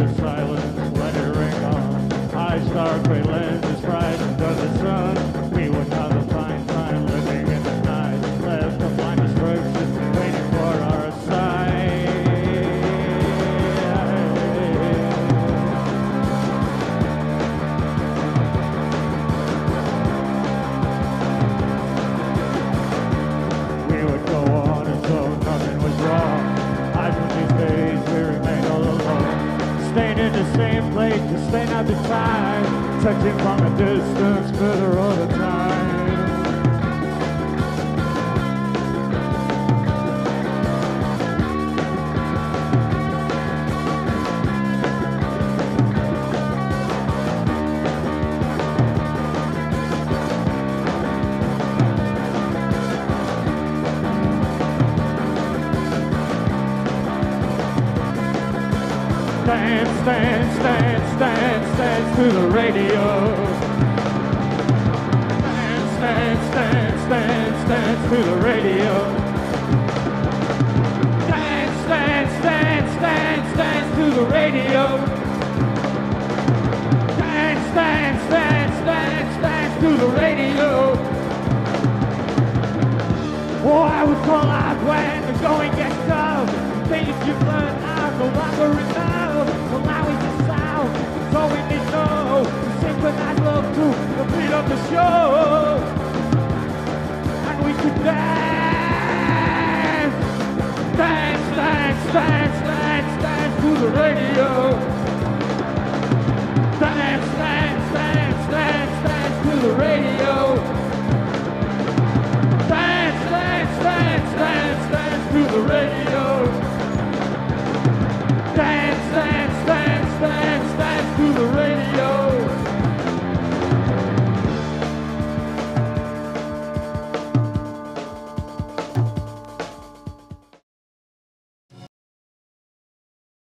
the silence, let it ring on. High star, great lenses, frightened of the sun. We would have a fine time living in the night. Left the blindest verses, waiting for our sight. We would go on as though nothing was wrong. Hide from these days, we remain all alone. Staying in the same place, just staying out the time. Touching from a distance, further all the time. Dance, dance, dance, dance, dance to the radio. Dance, dance, dance, dance, dance to the radio. Dance, dance, dance, dance, dance to the radio. Dance, dance, dance, dance, dance to the radio. Oh, I would call out when the going gets tough. Things you've learned are no longer enough. Well, now it's the sound, it's all we need to know. To synchronize love to the beat of the show. And we could dance, dance, dance, dance, dance, dance to the radio.